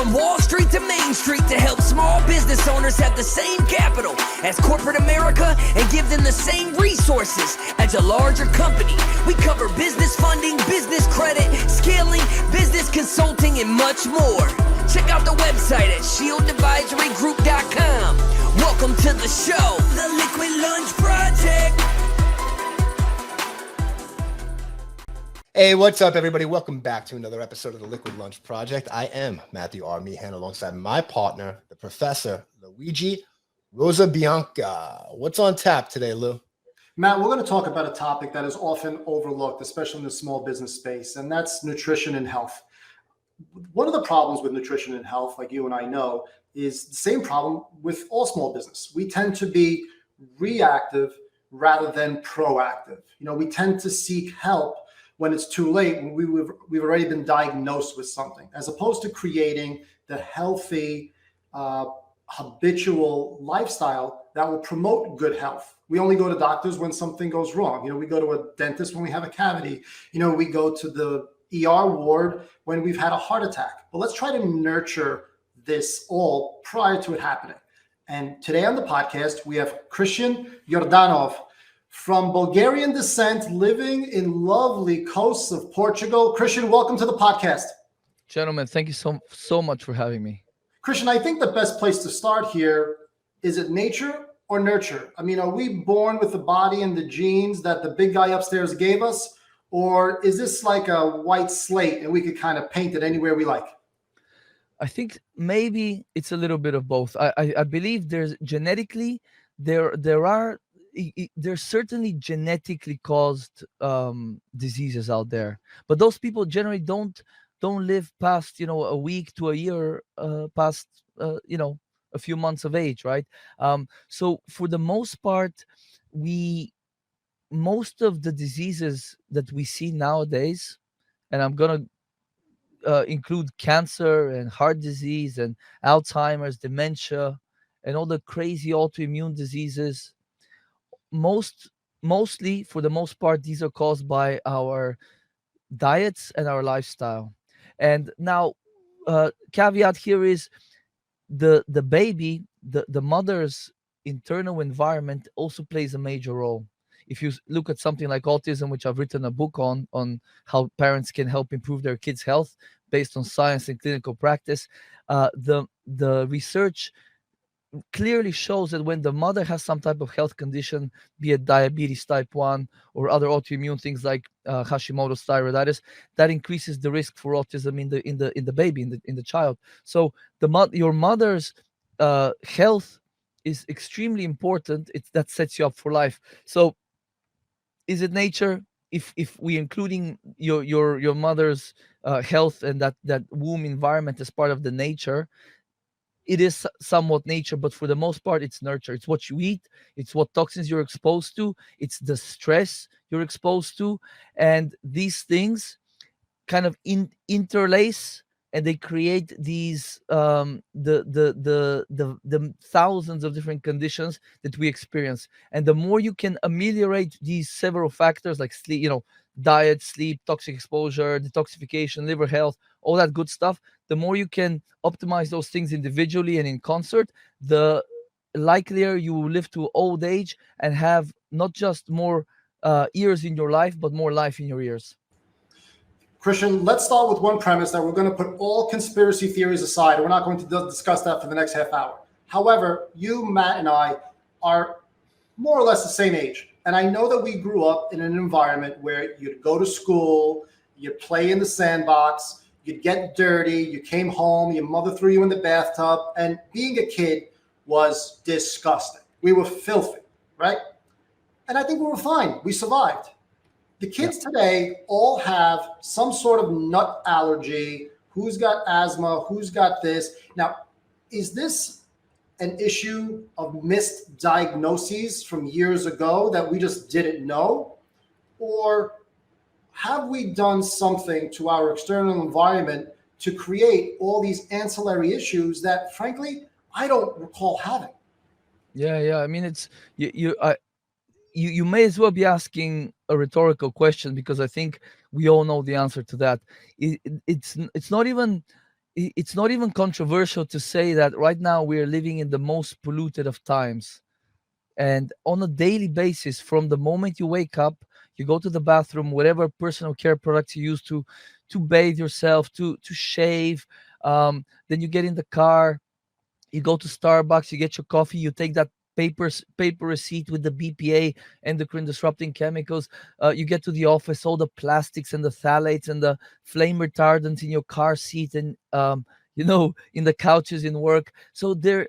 From Wall Street to Main Street to help small business owners have the same capital as corporate America and give them the same resources as a larger company. We cover business funding, business credit, scaling, business consulting, and much more. Check out the website at shieldadvisorygroup.com. Welcome to the show, The Liquid Lunch Project. Hey, what's up, everybody? Welcome back to another episode of the Liquid Lunch Project. I am Matthew R. Meehan alongside my partner, the Professor Luigi Rosabianca. What's on tap today, Lou? Matt, we're going to talk about a topic that is often overlooked, especially in the small business space, and that's nutrition and health. One of the problems with nutrition and health, like you and I know, is the same problem with all small business. We tend to be reactive rather than proactive. We tend to seek help when it's too late, when we've already been diagnosed with something, as opposed to creating the healthy, habitual lifestyle that will promote good health. We only go to doctors when something goes wrong. We go to a dentist when we have a cavity. We go to the ER ward when we've had a heart attack. But let's try to nurture this all prior to it happening. And today on the podcast, we have Christian Yordanov, from Bulgarian descent, living in lovely coasts of Portugal. Christian, welcome to the podcast. Gentlemen, thank you so much for having me. Christian, I think the best place to start here, is it nature or nurture? I mean, are we born with the body and the genes that the big guy upstairs gave us? Or is this like a white slate and we could kind of paint it anywhere we like? I think maybe it's a little bit of both. I believe there's genetically, there's certainly genetically caused diseases out there, but those people generally don't live past a week to a year, past a few months of age, right? So for the most part, most of the diseases that we see nowadays, and I'm gonna include cancer and heart disease and Alzheimer's, dementia, and all the crazy autoimmune diseases. Mostly, for the most part, these are caused by our diets and our lifestyle. And now, caveat here is the baby, the mother's internal environment also plays a major role. If you look at something like autism, which I've written a book on how parents can help improve their kids' health based on science and clinical practice, the research clearly shows that when the mother has some type of health condition, be it diabetes type 1 or other autoimmune things like Hashimoto's thyroiditis, that increases the risk for autism in the baby, in the child. So your mother's health is extremely important. That sets you up for life. So is it nature? If we including your mother's health and that womb environment as part of the nature, it is somewhat nature, but for the most part, it's nurture. It's what you eat. It's what toxins you're exposed to. It's the stress you're exposed to. And these things kind of interlace, and they create these the thousands of different conditions that we experience. And the more you can ameliorate these several factors like sleep, diet, sleep, toxic exposure, detoxification, liver health, all that good stuff, the more you can optimize those things individually and in concert, the likelier you will live to old age and have not just more years in your life, but more life in your years. Christian, let's start with one premise that we're going to put all conspiracy theories aside. We're not going to discuss that for the next half hour. However, you, Matt, and I are more or less the same age. And I know that we grew up in an environment where you'd go to school, you'd play in the sandbox, you'd get dirty, you came home, your mother threw you in the bathtub, and being a kid was disgusting. We were filthy, right? And I think we were fine. We survived. The kids today all have some sort of nut allergy. Who's got asthma? Who's got this? Now, is this an issue of missed diagnoses from years ago that we just didn't know? Or have we done something to our external environment to create all these ancillary issues that, frankly, I don't recall having? Yeah. I mean, it's you may as well be asking a rhetorical question, because I think we all know the answer to that. It's not even it's not even controversial to say that right now we are living in the most polluted of times. And on a daily basis, from the moment you wake up, you go to the bathroom, whatever personal care products you use to bathe yourself, to shave, then you get in the car, you go to Starbucks, you get your coffee, you take that paper receipt with the BPA, endocrine disrupting chemicals. You get to the office, all the plastics and the phthalates and the flame retardants in your car seat, and in the couches in work. So there,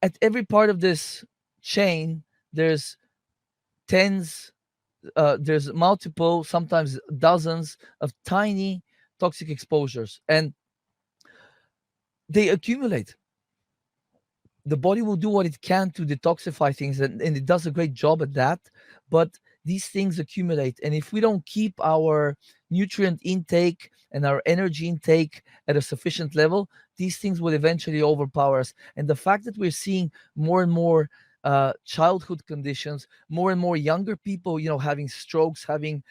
at every part of this chain, there's tens, there's multiple, sometimes dozens of tiny toxic exposures, and they accumulate. The body will do what it can to detoxify things, and it does a great job at that, but these things accumulate, and if we don't keep our nutrient intake and our energy intake at a sufficient level, these things will eventually overpower us. And the fact that we're seeing more and more childhood conditions, more and more younger people, having strokes, having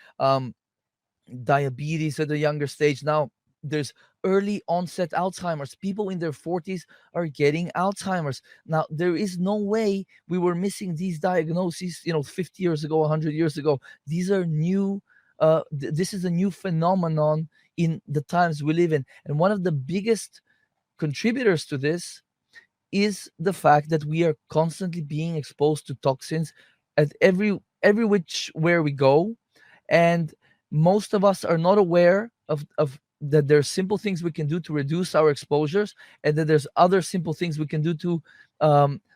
diabetes at a younger stage. Now there's early onset Alzheimer's. People in their 40s are getting Alzheimer's. Now there is no way we were missing these diagnoses, 50 years ago, 100 years ago. These are new. This is a new phenomenon in the times we live in. And one of the biggest contributors to this is the fact that we are constantly being exposed to toxins at every which where we go. And most of us are not aware of that there's simple things we can do to reduce our exposures, and that there's other simple things we can do to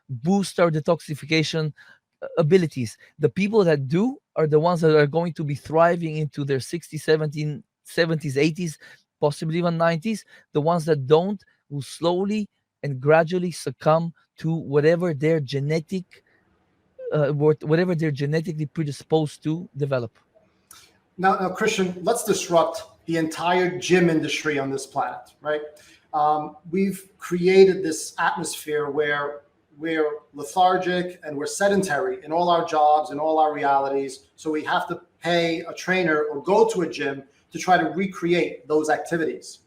boost our detoxification abilities. The people that do are the ones that are going to be thriving into their 60s, 70s, 80s, possibly even 90s. The ones that don't will slowly and gradually succumb to whatever they're genetically predisposed to develop. Now, Christian, let's disrupt the entire gym industry on this planet, right? We've created this atmosphere where we're lethargic and we're sedentary in all our jobs and all our realities. So we have to pay a trainer or go to a gym to try to recreate those activities.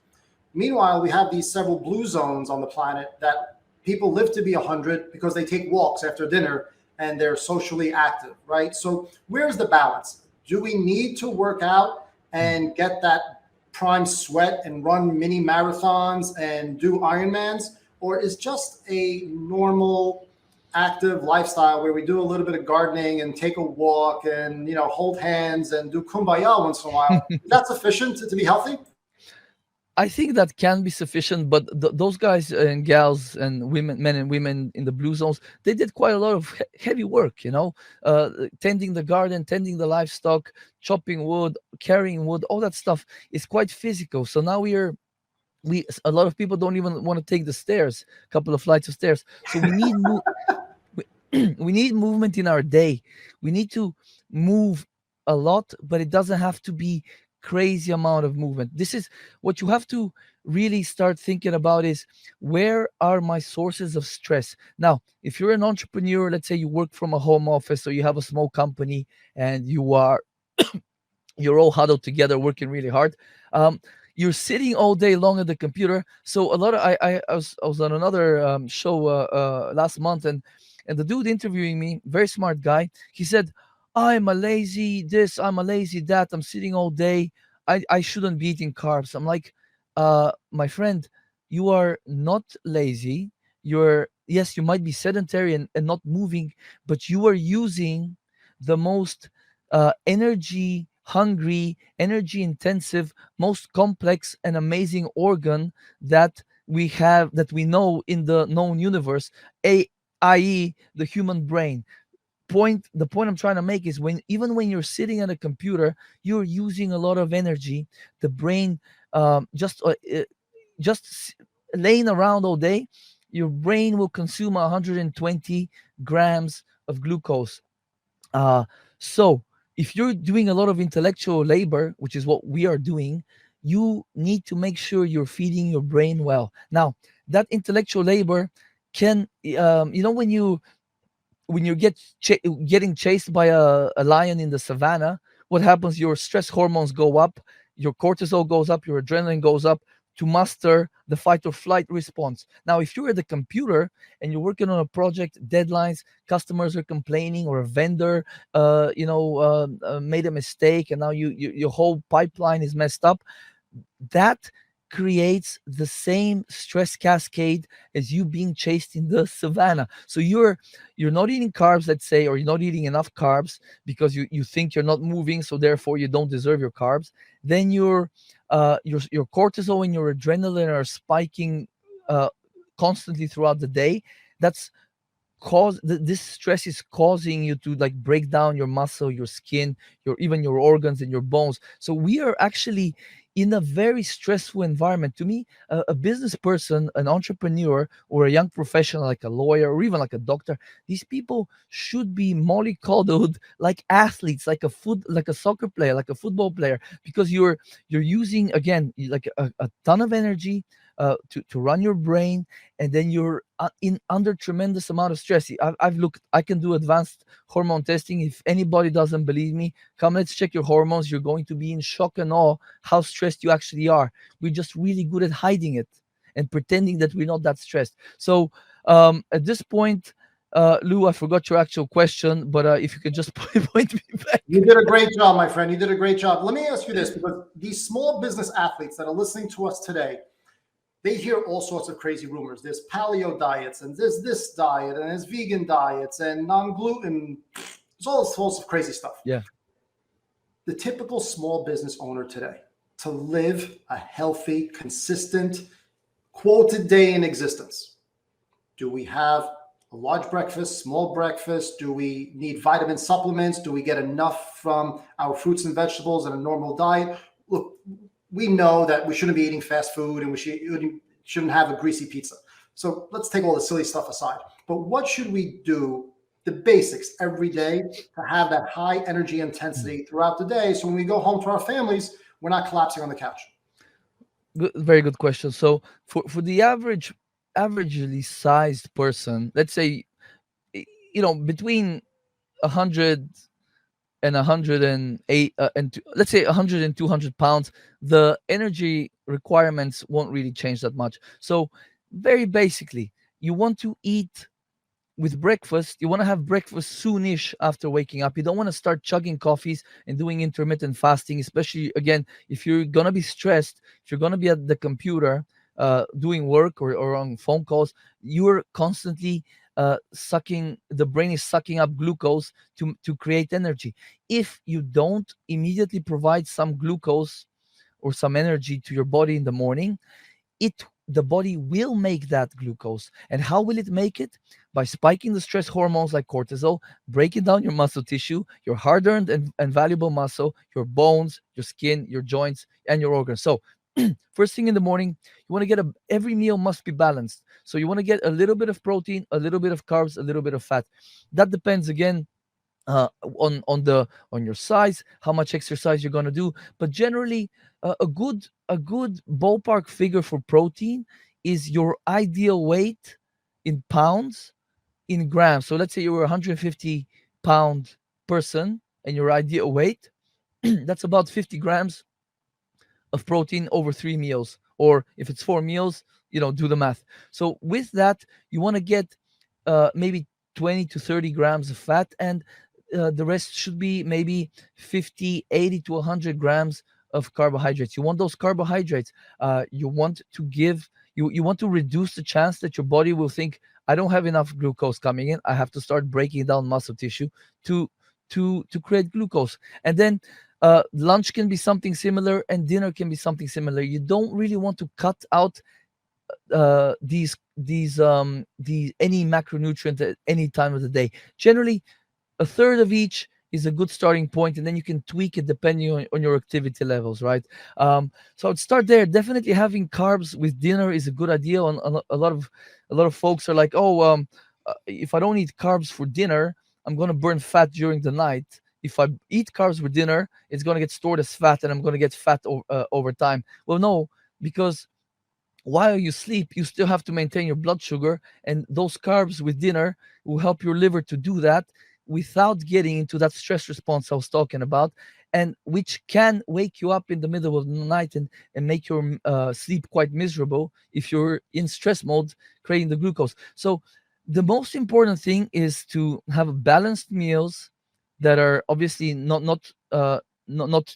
Meanwhile, we have these several blue zones on the planet that people live to be 100 because they take walks after dinner and they're socially active, right? So where's the balance? Do we need to work out and get that prime sweat and run mini marathons and do Ironmans? Or is just a normal active lifestyle where we do a little bit of gardening and take a walk and, hold hands and do kumbaya once in a while, is that sufficient to be healthy? I think that can be sufficient, but those guys and gals and men and women in the blue zones, they did quite a lot of heavy work, tending the garden, tending the livestock, chopping wood, carrying wood, all that stuff is quite physical. So now a lot of people don't even want to take the stairs, a couple of flights of stairs. So we need we need movement in our day. We need to move a lot, but it doesn't have to be crazy amount of movement. This is what you have to really start thinking about, is where are my sources of stress? Now, if you're an entrepreneur, let's say you work from a home office or you have a small company and you're all huddled together working really hard, you're sitting all day long at the computer. So a lot of I was on another show last month, and the dude interviewing me, very smart guy, he said, I'm a lazy this, I'm a lazy that, I'm sitting all day, I shouldn't be eating carbs. I'm like, my friend, you are not lazy. Yes, you might be sedentary and not moving, but you are using the most energy hungry, energy intensive, most complex and amazing organ that we have, that we know in the known universe, i.e. the human brain. The point I'm trying to make is even when you're sitting at a computer, you're using a lot of energy. The brain just laying around all day, your brain will consume 120 grams of glucose. So if you're doing a lot of intellectual labor, which is what we are doing, you need to make sure you're feeding your brain well. Now, that intellectual labor can, when you getting chased by a lion in the savannah, what happens? Your stress hormones go up, your cortisol goes up, your adrenaline goes up to master the fight or flight response. Now, if you're at the computer and you're working on a project, deadlines, customers are complaining, or a vendor, made a mistake, and now your whole pipeline is messed up, that creates the same stress cascade as you being chased in the savannah. So you're not eating carbs, let's say, or you're not eating enough carbs because you think you're not moving, so therefore you don't deserve your carbs. Then your cortisol and your adrenaline are spiking constantly throughout the day. That's this stress is causing you to like break down your muscle, your skin, even your organs and your bones. So we are actually in a very stressful environment. To me, a business person, an entrepreneur, or a young professional like a lawyer or even like a doctor, these people should be mollycoddled like athletes, like a soccer player, like a football player, because you're using, again, like a ton of energy to run your brain, and then you're under tremendous amount of stress. I've looked. I can do advanced hormone testing. If anybody doesn't believe me, come, let's check your hormones. You're going to be in shock and awe how stressed you actually are. We're just really good at hiding it and pretending that we're not that stressed. So at this point, Lou, I forgot your actual question, but if you could just point me back. You did a great job, my friend. You did a great job. Let me ask you this, because these small business athletes that are listening to us today, they hear all sorts of crazy rumors. There's paleo diets, and there's this diet, and there's vegan diets, and non-gluten. There's all sorts of crazy stuff. Yeah. The typical small business owner today, to live a healthy, consistent, quoted day in existence, do we have a large breakfast, small breakfast? Do we need vitamin supplements? Do we get enough from our fruits and vegetables and a normal diet? Look, we know that we shouldn't be eating fast food, and we shouldn't have a greasy pizza. So let's take all the silly stuff aside. But what should we do, the basics, every day to have that high energy intensity throughout the day, so when we go home to our families, we're not collapsing on the couch? Good, very good question. So for the averagely sized person, let's say, between 100 and 108 let's say 100 and 200 pounds, the energy requirements won't really change that much. So very basically, you want to eat with breakfast. You want to have breakfast soonish after waking up. You don't want to start chugging coffees and doing intermittent fasting, especially, again, if you're going to be stressed, if you're going to be at the computer doing work or on phone calls, you're constantly the brain is sucking up glucose to create energy. If you don't immediately provide some glucose or some energy to your body in the morning, the body will make that glucose. And how will it make it? By spiking the stress hormones like cortisol, breaking down your muscle tissue, your hard-earned and valuable muscle, your bones, your skin, your joints, and your organs. So first thing in the morning, you want to get every meal must be balanced. So you want to get a little bit of protein, a little bit of carbs, a little bit of fat. That depends, again, on your size, how much exercise you're going to do. But generally, a good ballpark figure for protein is your ideal weight in pounds in grams. So let's say you were a 150-pound person and your ideal weight, that's about 50 grams of protein over 3 meals. Or if it's 4 meals, do the math. So with that, you want to get maybe 20 to 30 grams of fat, and the rest should be maybe 50, 80 to 100 grams of carbohydrates. You want those carbohydrates. You want to reduce the chance that your body will think, I don't have enough glucose coming in. I have to start breaking down muscle tissue to create glucose. And then lunch can be something similar, and dinner can be something similar. You don't really want to cut out these any macronutrient at any time of the day. Generally, a third of each is a good starting point, and then you can tweak it depending on your activity levels, right? So I'd start there. Definitely having carbs with dinner is a good idea. A lot of folks are like, if I don't eat carbs for dinner, I'm going to burn fat during the night. If I eat carbs for dinner, it's going to get stored as fat, and I'm going to get fat over time. Well, no, because while you sleep, you still have to maintain your blood sugar, and those carbs with dinner will help your liver to do that without getting into that stress response I was talking about. and which can wake you up in the middle of the night and make your sleep quite miserable if you're in stress mode, creating the glucose. So the most important thing is to have balanced meals that are obviously not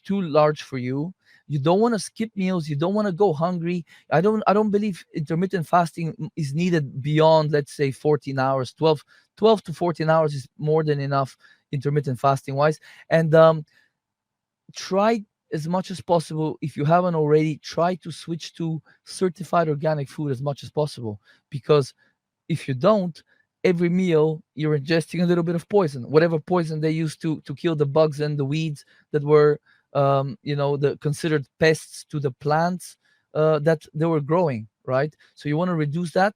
too large for you. You don't want to skip meals. You don't want to go hungry. I don't believe intermittent fasting is needed beyond, let's say, 14 hours. 12 to 14 hours is more than enough intermittent fasting wise. And try as much as possible, if you haven't already, try to switch to certified organic food as much as possible, because if you don't, every meal you're ingesting a little bit of poison, whatever poison they used to kill the bugs and the weeds that were the considered pests to the plants that they were growing, right? So you want to reduce that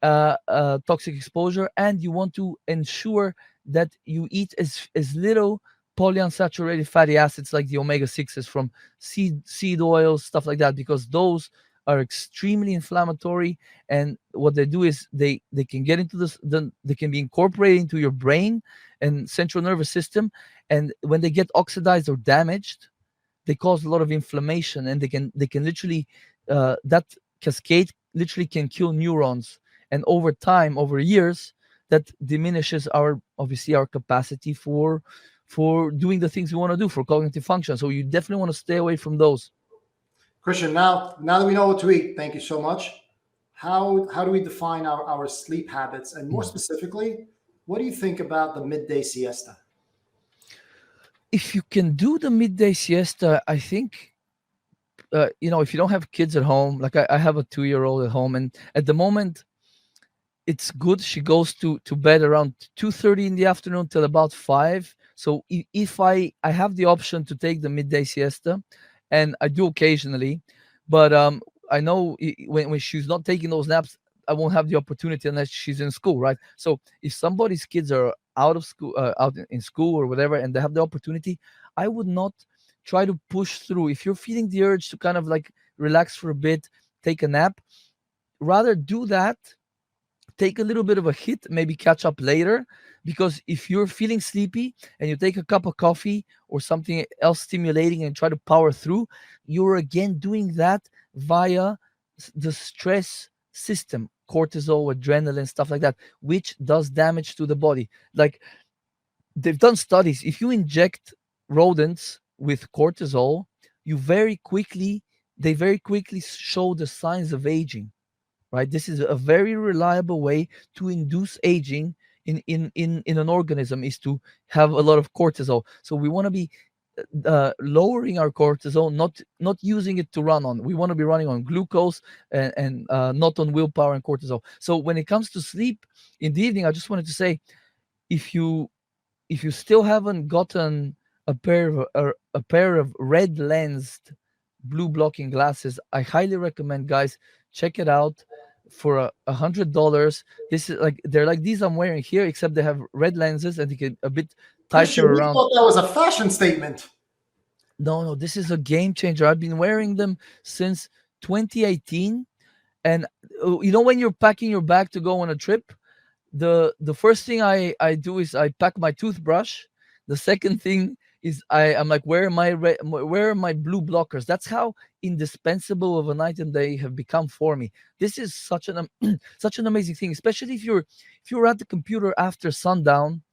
toxic exposure, and you want to ensure that you eat as little polyunsaturated fatty acids like the omega-6s from seed oils, stuff like that, because those are extremely inflammatory. And what they do is they can get into they can be incorporated into your brain and central nervous system, and when they get oxidized or damaged, they cause a lot of inflammation, and they can literally that cascade literally can kill neurons, and over time, over years, that diminishes our capacity for doing the things we want to do for cognitive function. So you definitely want to stay away from those. Christian, now that we know what to eat, thank you so much. How do we define our sleep habits? And more specifically, what do you think about the midday siesta? If you can do the midday siesta, I think, if you don't have kids at home, like I have a 2-year-old at home, and at the moment, it's good. She goes to bed around 2:30 in the afternoon till about 5. So if I have the option to take the midday siesta, and I do occasionally, but I know when she's not taking those naps, I won't have the opportunity unless she's in school, right? So if somebody's kids are out of school, out in school or whatever, and they have the opportunity, I would not try to push through. If you're feeling the urge to kind of like relax for a bit, take a nap, rather do that. Take a little bit of a hit, maybe catch up later, because if you're feeling sleepy and you take a cup of coffee or something else stimulating and try to power through, you're again doing that via the stress system, cortisol, adrenaline, stuff like that, which does damage to the body. Like, they've done studies. If you inject rodents with cortisol, they very quickly show the signs of aging. Right? This is a very reliable way to induce aging in an organism, is to have a lot of cortisol. So we want to be lowering our cortisol, not using it to run on. We want to be running on glucose and not on willpower and cortisol. So when it comes to sleep in the evening, I just wanted to say, if you still haven't gotten a pair of red lensed blue blocking glasses, I highly recommend, guys, check it out. For $100, this is like, they're like these I'm wearing here, except they have red lenses and they get a bit tighter Christian, we around. thought that was a fashion statement. No, this is a game changer. I've been wearing them since 2018, and when you're packing your bag to go on a trip, the first thing I do is I pack my toothbrush. The second thing is I'm like, where are my blue blockers? That's how indispensable of an item they have become for me. This is such an amazing thing, especially if you're at the computer after sundown.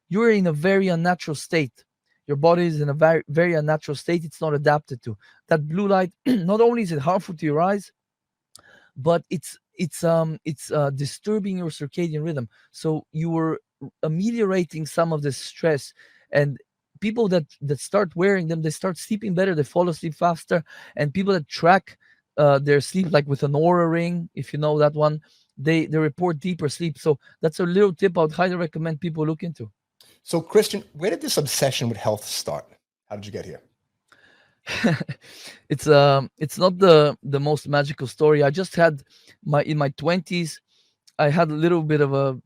You're in a very unnatural state. Your body is in a very, very unnatural state. It's not adapted to that blue light. Not only is it harmful to your eyes, but it's disturbing your circadian rhythm. So you were ameliorating some of the stress. And people that start wearing them, they start sleeping better, they fall asleep faster. And people that track their sleep, like with an Aura ring, if you know that one, they report deeper sleep. So that's a little tip I would highly recommend people look into. So Christian, where did this obsession with health start? How did you get here? It's not the most magical story. I just had in my 20s, I had a little bit of a,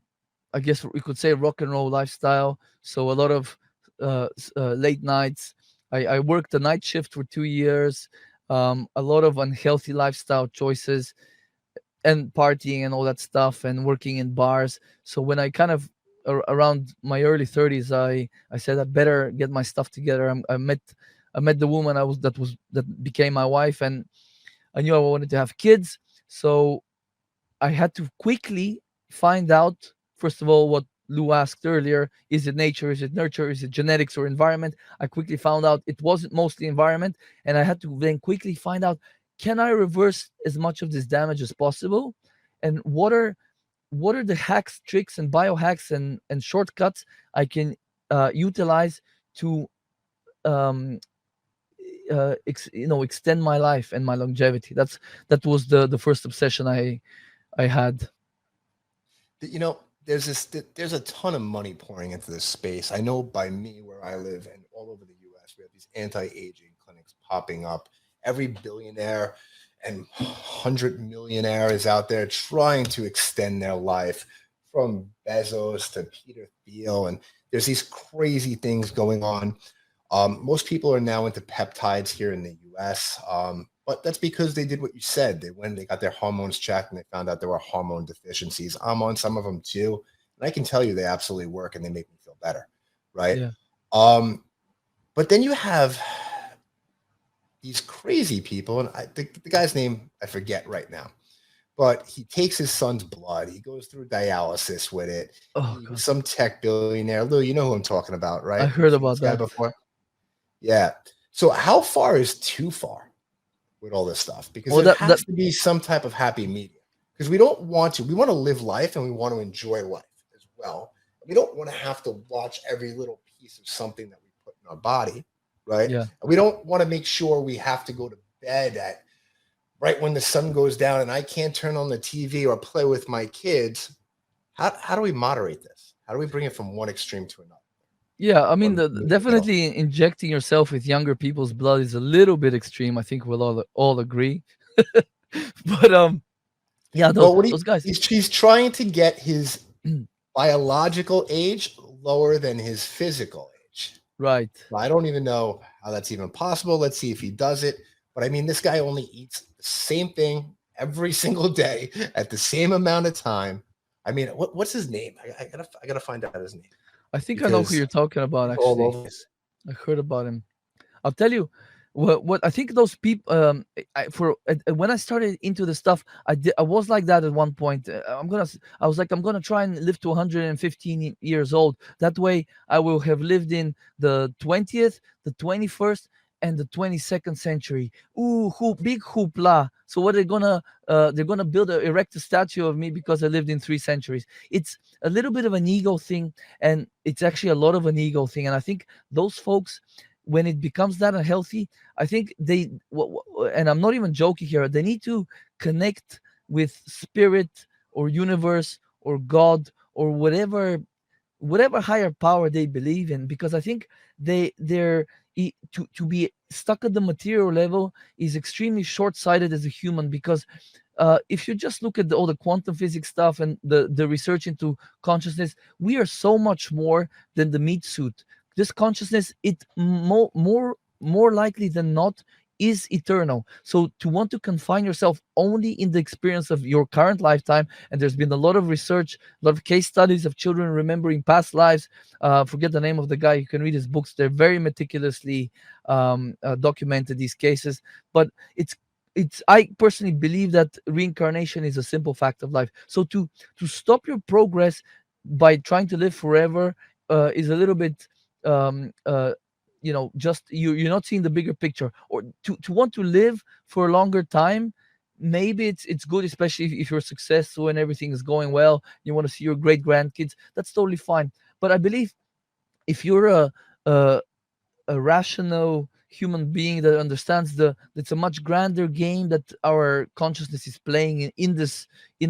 I guess we could say, rock and roll lifestyle. So a lot of late nights. I worked the night shift for 2 years. A lot of unhealthy lifestyle choices and partying and all that stuff, and working in bars. So when I kind of around my early 30s, I said I better get my stuff together. I met I met the woman that became my wife, and I knew I wanted to have kids. So I had to quickly find out, first of all, what Lou asked earlier: is it nature, is it nurture, is it genetics or environment? I quickly found out it wasn't mostly environment, and I had to then quickly find out, can I reverse as much of this damage as possible, and what are the hacks, tricks, and biohacks and shortcuts I can utilize to um, extend my life and my longevity. That was the first obsession I had. You know, there's a ton of money pouring into this space. I know by me where I live and all over the US, we have these anti-aging clinics popping up. Every billionaire and 100 millionaire is out there trying to extend their life, from Bezos to Peter Thiel. And there's these crazy things going on. Most people are now into peptides here in the US. But that's because they did what you said. They got their hormones checked and they found out there were hormone deficiencies. I'm on some of them too. And I can tell you they absolutely work and they make me feel better. Right. Yeah. But then you have these crazy people, and the guy's name I forget right now, but he takes his son's blood. He goes through dialysis with it. Oh He God, was some tech billionaire. Lou, you know who I'm talking about, right? I heard You've seen about this guy that. before. Yeah. So how far is too far with all this stuff? Because Well, there that has to be some type of happy medium. Because we want to live life and we want to enjoy life as well. We don't want to have to watch every little piece of something that we put in our body, right? yeah. And we don't want to make sure we have to go to bed at right when the sun goes down and I can't turn on the TV or play with my kids. How do we moderate this? How do we bring it from one extreme to another? Yeah, I mean, Or meet in the middle? definitely injecting yourself with younger people's blood is a little bit extreme. I think we'll all agree. But yeah, Well, those guys. he's trying to get his biological age lower than his physical age. Right. I don't even know how that's even possible. Let's see if he does it. But I mean, this guy only eats the same thing every single day at the same amount of time. I mean, what's his name? I gotta find out his name, I think I know who because you're talking about. he's all Actually, over this. I heard about him. I'll tell you what I think those people when I started into the stuff, I was like that at one point. I was like, I'm gonna try and live to 115 years old. That way I will have lived in the 20th, the 21st, and the 22nd century. Ooh, big hoopla. So what they're gonna erect a statue of me because I lived in 3 centuries. It's a little bit of an ego thing, and it's actually a lot of an ego thing. And I think those folks, when it becomes that unhealthy, I think and I'm not even joking here, they need to connect with spirit or universe or God or whatever higher power they believe in, because I think to be stuck at the material level is extremely short-sighted as a human, because if you just look at all the quantum physics stuff and the research into consciousness, we are so much more than the meat suit. This consciousness, it more likely than not is eternal. So to want to confine yourself only in the experience of your current lifetime, and there's been a lot of research, a lot of case studies of children remembering past lives. Forget the name of the guy. You can read his books. They're very meticulously documented, these cases. But I personally believe that reincarnation is a simple fact of life. So to stop your progress by trying to live forever is a little bit just you're not seeing the bigger picture. Or to want to live for a longer time, maybe it's good, especially if you're successful and everything is going well, you want to see your great grandkids. That's totally fine. But I believe if you're a rational human being that understands it's a much grander game that our consciousness is playing in this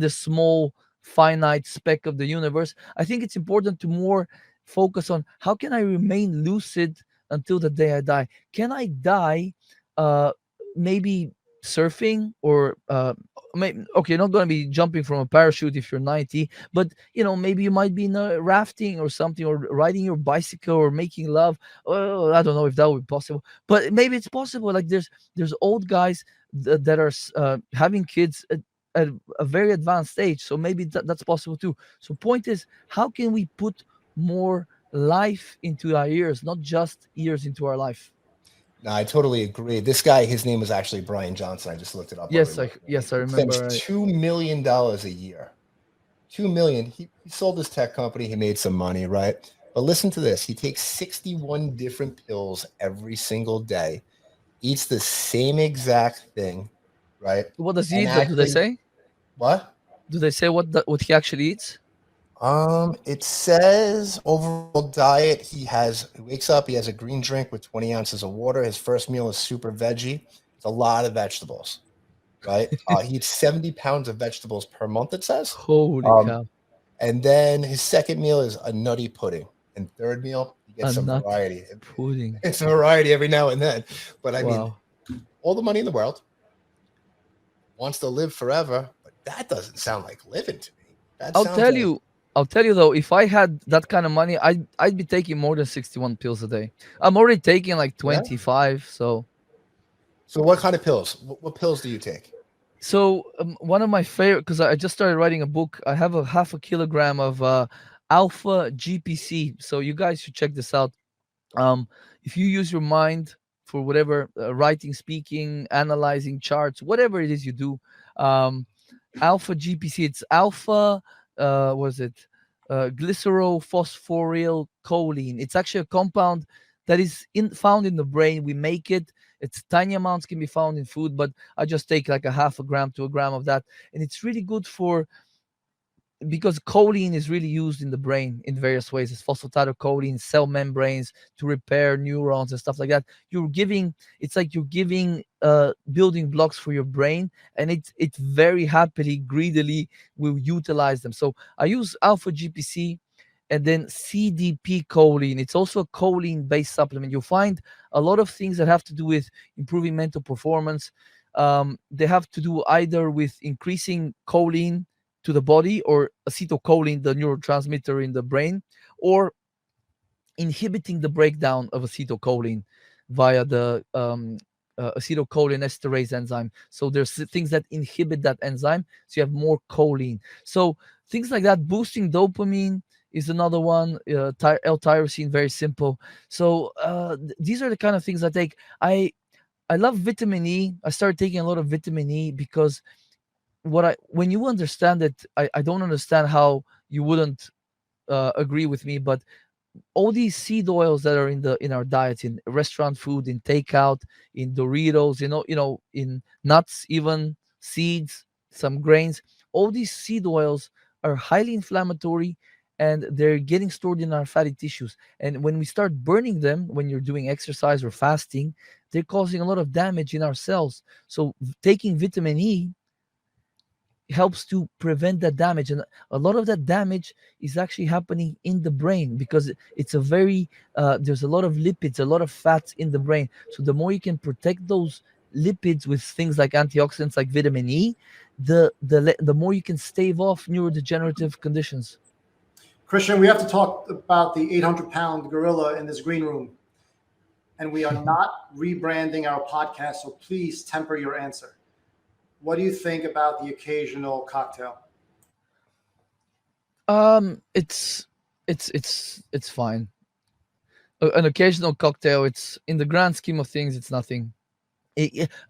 small finite speck of the universe, I think it's important to more focus on how can I remain lucid until the day I die. Can I die maybe surfing, or okay, not going to be jumping from a parachute if you're 90, but maybe you might be in a rafting or something, or riding your bicycle, or making love. Oh, I don't know if that would be possible, but maybe it's possible. Like there's old guys that are having kids at a very advanced age, so maybe that's possible too. So point is, how can we put more life into our years, not just years into our life? No, I totally agree. This guy, his name was actually Brian Johnson. I just looked it up while we Yes, were I working. yes I He claims remember. $2 million a year. 2 million. He sold his tech company. He made some money, right? But listen to this. He takes 61 different pills every single day, eats the same exact thing, right? What does he And eat? Do they actually, say? what? Do they say what he actually eats? It says overall diet. He wakes up, he has a green drink with 20 ounces of water. His first meal is super veggie. It's a lot of vegetables, right? He eats 70 pounds of vegetables per month, it says. Holy Um, cow! and then his second meal is a nutty pudding. And third meal, he A gets some nut variety. pudding. It's a variety every now and then. But I mean, Wow. all the money in the world, wants to live forever, but that doesn't sound like living to me. That I'll sounds tell like, you. I'll tell you though, if I had that kind of money, I'd be taking more than 61 pills a day. I'm already taking like yeah. 25. So what kind of pills? What pills do you take? One of my favorite, because I just started writing a book. I have a half a kilogram of alpha GPC. So you guys should check this out. Um, if you use your mind for whatever writing, speaking, analyzing charts, whatever it is you do, um, alpha GPC. It's alpha. Was it glycerophosphoryl choline? It's actually a compound that is found in the brain. We make it. It's tiny amounts can be found in food, but I just take like a half a gram to a gram of that, and it's really good for because choline is really used in the brain in various ways. It's phosphatidylcholine, cell membranes to repair neurons and stuff like that. It's like you're giving building blocks for your brain, and it very happily, greedily will utilize them. So I use alpha GPC and then CDP choline. It's also a choline based supplement. You'll find a lot of things that have to do with improving mental performance. They have to do either with increasing choline to the body or acetylcholine, the neurotransmitter in the brain, or inhibiting the breakdown of acetylcholine via the acetylcholine esterase enzyme. So there's things that inhibit that enzyme, so you have more choline. So things like that, boosting dopamine is another one. L-tyrosine, very simple. So these are the kind of things I take. I love vitamin E. I started taking a lot of vitamin E because when you understand it, I don't understand how you wouldn't agree with me, but all these seed oils that are in our diets, in restaurant food, in takeout, in Doritos, in nuts, even seeds, some grains, all these seed oils are highly inflammatory and they're getting stored in our fatty tissues. And when we start burning them, when you're doing exercise or fasting, they're causing a lot of damage in our cells. So taking vitamin E helps to prevent that damage, and a lot of that damage is actually happening in the brain because it's a very there's a lot of lipids, a lot of fats in the brain. So the more you can protect those lipids with things like antioxidants like vitamin E, the more you can stave off neurodegenerative conditions. Christian, we have to talk about the 800-pound gorilla in this green room. And we are not rebranding our podcast, so please temper your answer. What do you think about the occasional cocktail? It's fine. An occasional cocktail, it's in the grand scheme of things, it's nothing.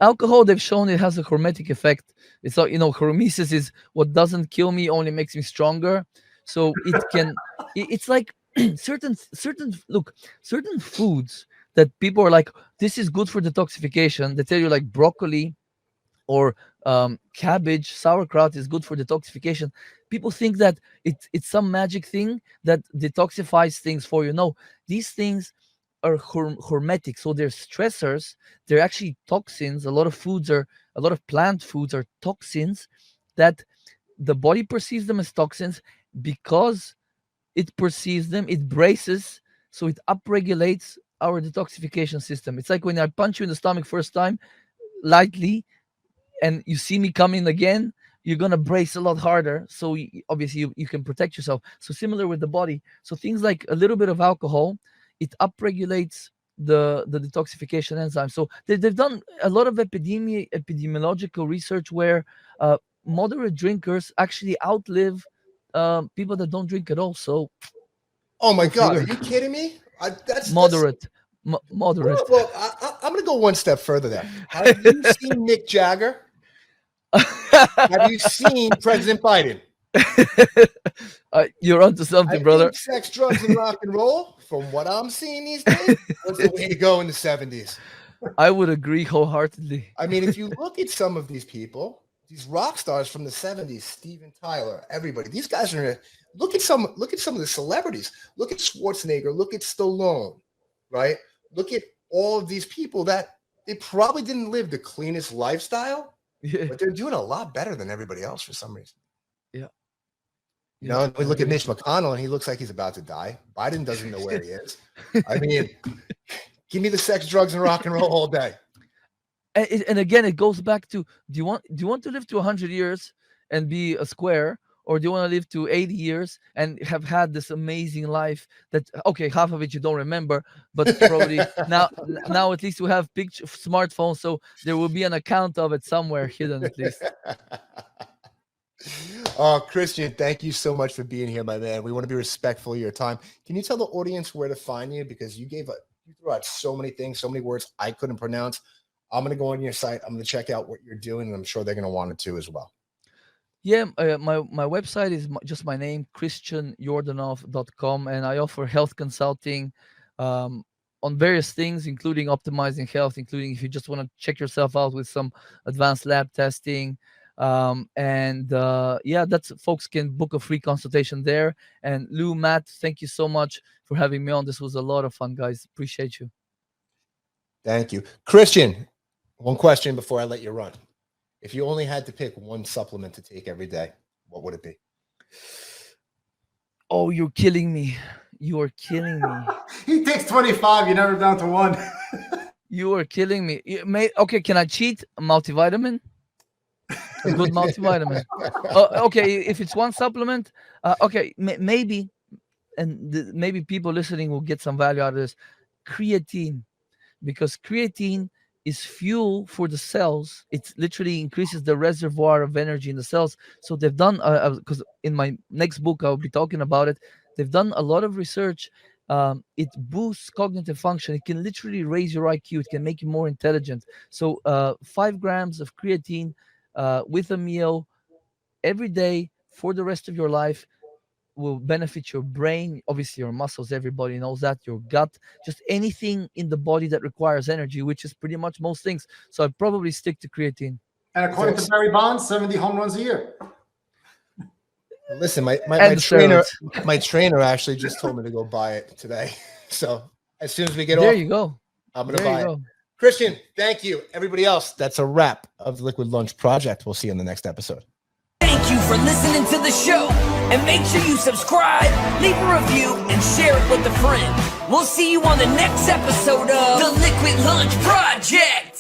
Alcohol, they've shown it has a hormetic effect. It's like, hormesis is what doesn't kill me, only makes me stronger. So it can it's like certain certain foods that people are like, this is good for detoxification. They tell you like broccoli or cabbage, sauerkraut is good for detoxification. People think that it's some magic thing that detoxifies things for you. No, these things are hormetic, so they're stressors. They're actually toxins. A lot of plant foods are toxins that the body perceives them as toxins because it perceives them, it braces, so it upregulates our detoxification system. It's like when I punch you in the stomach first time lightly and you see me coming again, you're gonna brace a lot harder. So obviously you can protect yourself. So similar with the body. So things like a little bit of alcohol, it upregulates the detoxification enzyme. So they've done a lot of epidemiological research where moderate drinkers actually outlive people that don't drink at all. So Oh my go God, figure. are you kidding me? That's Moderate. Moderate. Well, I'm going to go one step further there. Have you seen Mick Jagger? Have you seen President Biden? You're onto something, I brother. think sex, drugs, and rock and roll, from what I'm seeing these days, was the way to go in the 70s. I would agree wholeheartedly. I mean, if you look at some of these people, these rock stars from the 70s, Steven Tyler, everybody, these guys are look at some of the celebrities. Look at Schwarzenegger, look at Stallone, right? Look at all of these people that they probably didn't live the cleanest lifestyle, but they're doing a lot better than everybody else for some reason. Yeah. You know, we look at Mitch McConnell and he looks like he's about to die. Biden doesn't know where he is. I mean, give me the sex, drugs, and rock and roll all day. And again, it goes back to: do you want to live to 100 years and be a square, or do you want to live to 80 years and have had this amazing life that, okay, half of it you don't remember, but probably now at least we have smartphones, so there will be an account of it somewhere hidden at least. Oh, Christian, thank you so much for being here, my man. We want to be respectful of your time. Can you tell the audience where to find you? Because you threw out so many things, so many words I couldn't pronounce. I'm going to go on your site. I'm going to check out what you're doing, and I'm sure they're going to want it too as well. Yeah, my website is just my name, christianyordanov.com, and I offer health consulting on various things, including optimizing health, including if you just want to check yourself out with some advanced lab testing. That's folks can book a free consultation there. And Lou, Matt, thank you so much for having me on. This was a lot of fun, guys. Appreciate you. Thank you. Christian, one question before I let you run. If you only had to pick one supplement to take every day, what would it be? Oh, you're killing me. You are killing me. He takes 25. You never down to one. You are killing me. Okay, can I cheat? A multivitamin? A good multivitamin. Okay, if it's one supplement, okay, maybe, and maybe people listening will get some value out of this. Creatine, because creatine is fuel for the cells. It literally increases the reservoir of energy in the cells. So they've done, because in my next book I'll be talking about it. They've done a lot of research. It boosts cognitive function. It can literally raise your IQ. It can make you more intelligent. So 5 grams of creatine with a meal every day for the rest of your life will benefit your brain, obviously your muscles, everybody knows that, your gut, just anything in the body that requires energy, which is pretty much most things. So I'd probably stick to creatine. And according to Barry Bonds, 70 home runs a year. Listen, my trainer actually just told me to go buy it today. So as soon as we get off, there you go. I'm going to buy it. Christian, thank you. Everybody else, that's a wrap of the Liquid Lunch Project. We'll see you in the next episode. Thank you for listening to the show. And make sure you subscribe, leave a review, and share it with a friend. We'll see you on the next episode of the Liquid Lunch Project.